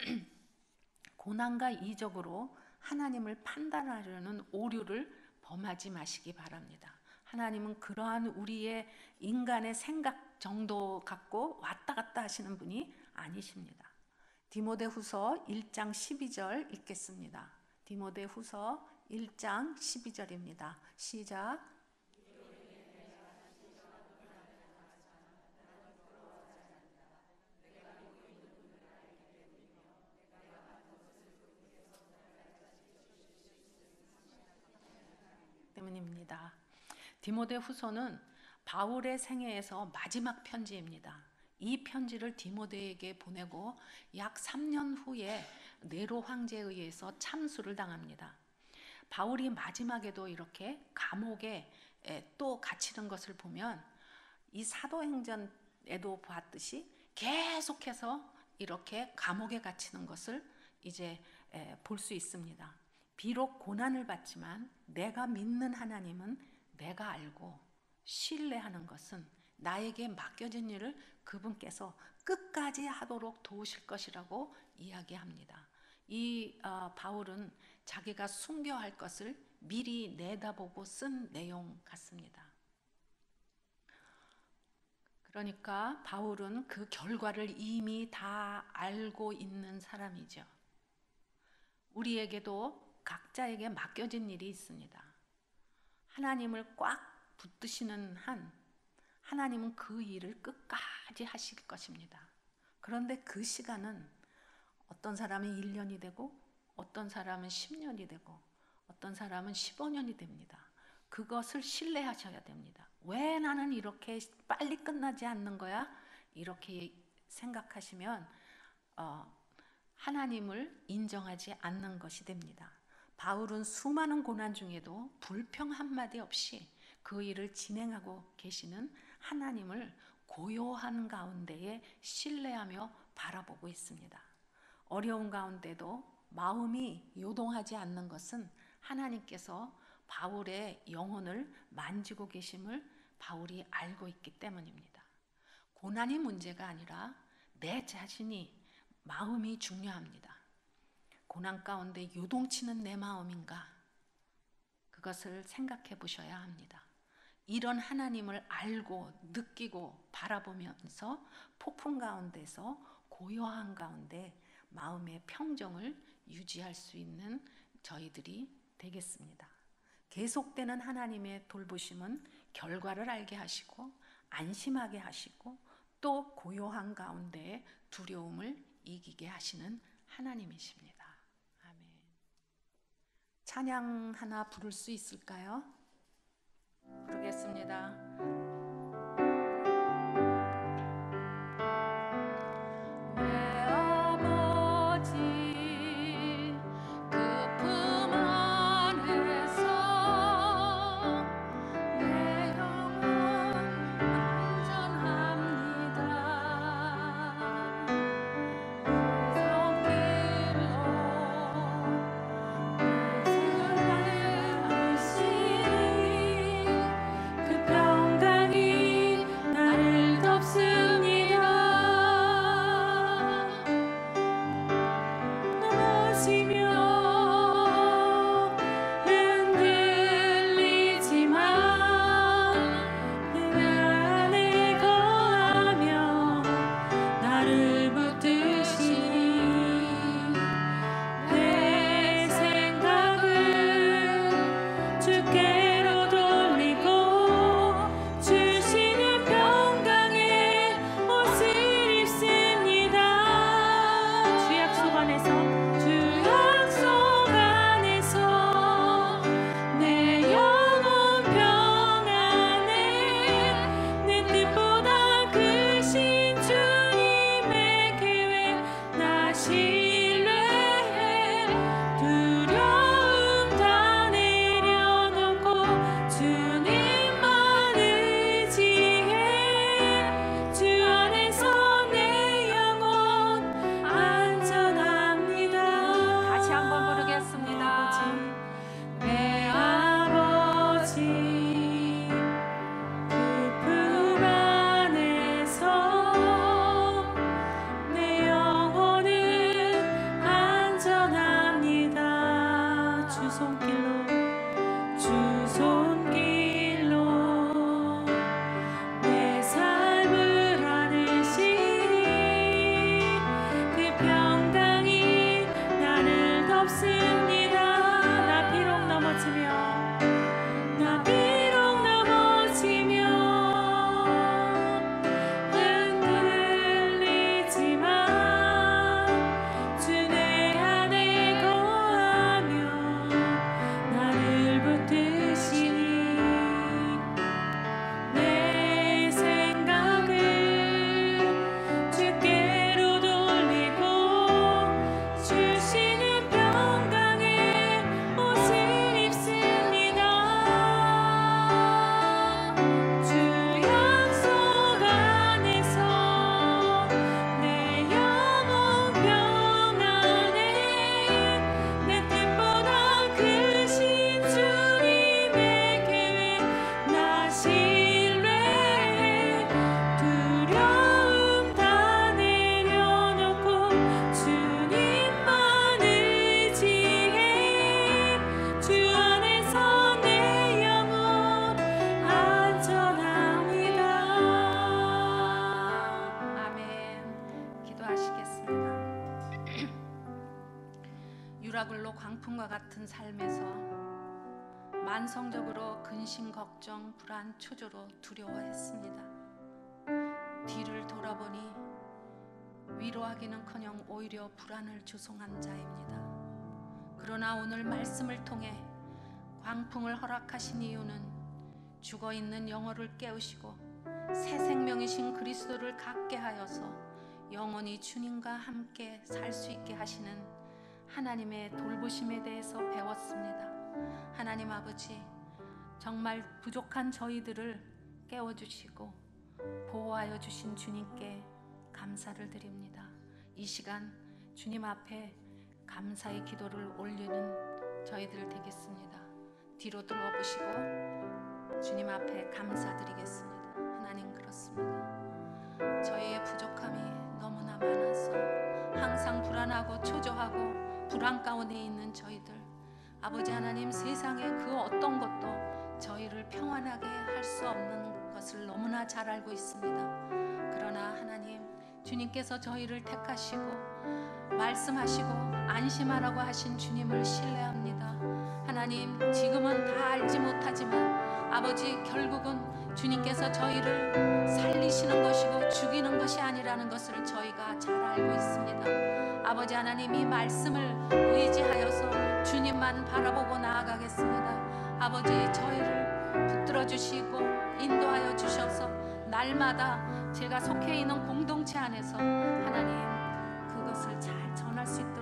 고난과 이적으로 하나님을 판단하려는 오류를 범하지 마시기 바랍니다. 하나님은 그러한 우리의 인간의 생각 정도 갖고 왔다 갔다 하시는 분이 아니십니다. 디모데후서 1장 12절 읽겠습니다. 디모데후서 1장 12절입니다. 시작. 때문입니다. 디모데후서는 바울의 생애에서 마지막 편지입니다. 이 편지를 디모데에게 보내고 약 3년 후에 네로 황제에 의해서 참수를 당합니다. 바울이 마지막에도 이렇게 감옥에 또 갇히는 것을 보면 이 사도행전에도 봤듯이 계속해서 이렇게 감옥에 갇히는 것을 이제 볼 수 있습니다. 비록 고난을 받지만 내가 믿는 하나님은 내가 알고 신뢰하는 것은 나에게 맡겨진 일을 그분께서 끝까지 하도록 도우실 것이라고 이야기합니다. 이 바울은 자기가 숨겨야 할 것을 미리 내다보고 쓴 내용 같습니다. 그러니까 바울은 그 결과를 이미 다 알고 있는 사람이죠. 우리에게도 각자에게 맡겨진 일이 있습니다. 하나님을 꽉 붙드시는 한 하나님은 그 일을 끝까지 하실 것입니다. 그런데 그 시간은 어떤 사람은 1년이 되고 어떤 사람은 10년이 되고 어떤 사람은 15년이 됩니다. 그것을 신뢰하셔야 됩니다. 왜 나는 이렇게 빨리 끝나지 않는 거야? 이렇게 생각하시면 하나님을 인정하지 않는 것이 됩니다. 바울은 수많은 고난 중에도 불평 한마디 없이 그 일을 진행하고 계시는 하나님을 고요한 가운데에 신뢰하며 바라보고 있습니다. 어려운 가운데도 마음이 요동하지 않는 것은 하나님께서 바울의 영혼을 만지고 계심을 바울이 알고 있기 때문입니다. 고난이 문제가 아니라 내 자신이 마음이 중요합니다. 고난 가운데 요동치는 내 마음인가? 그것을 생각해 보셔야 합니다. 이런 하나님을 알고 느끼고 바라보면서 폭풍 가운데서 고요한 가운데 마음의 평정을 유지할 수 있는 저희들이 되겠습니다. 계속되는 하나님의 돌보심은 결과를 알게 하시고 안심하게 하시고 또 고요한 가운데 두려움을 이기게 하시는 하나님이십니다. 아멘. 찬양 하나 부를 수 있을까요? 부르겠습니다. 주 유라굴로 광풍과 같은 삶에서 만성적으로 근심, 걱정, 불안, 초조로 두려워했습니다. 뒤를 돌아보니 위로하기는커녕 오히려 불안을 조성한 자입니다. 그러나 오늘 말씀을 통해 광풍을 허락하신 이유는 죽어있는 영혼을 깨우시고 새 생명이신 그리스도를 갖게 하여서 영원히 주님과 함께 살 수 있게 하시는 하나님의 돌보심에 대해서 배웠습니다. 하나님 아버지, 정말 부족한 저희들을 깨워주시고 보호하여 주신 주님께 감사를 드립니다. 이 시간 주님 앞에 감사의 기도를 올리는 저희들 되겠습니다. 뒤로 돌아보시고 주님 앞에 감사드리겠습니다. 하나님, 그렇습니다. 저희의 부족함이 너무나 많아서 항상 불안하고 초조하고 불안 가운데 있는 저희들, 아버지 하나님, 세상의 그 어떤 것도 저희를 평안하게 할 수 없는 것을 너무나 잘 알고 있습니다. 그러나 하나님, 주님께서 저희를 택하시고 말씀하시고 안심하라고 하신 주님을 신뢰합니다. 하나님, 지금은 다 알지 못하지만 아버지, 결국은 주님께서 저희를 살리시는 것이고 죽이는 것이 아니라는 것을 저희가 잘 알고 있습니다. 아버지 하나님, 이 말씀을 의지하여서 주님만 바라보고 나아가겠습니다. 아버지, 저희를 붙들어 주시고 인도하여 주셔서 날마다 제가 속해 있는 공동체 안에서 하나님, 그것을 잘 전할 수 있도록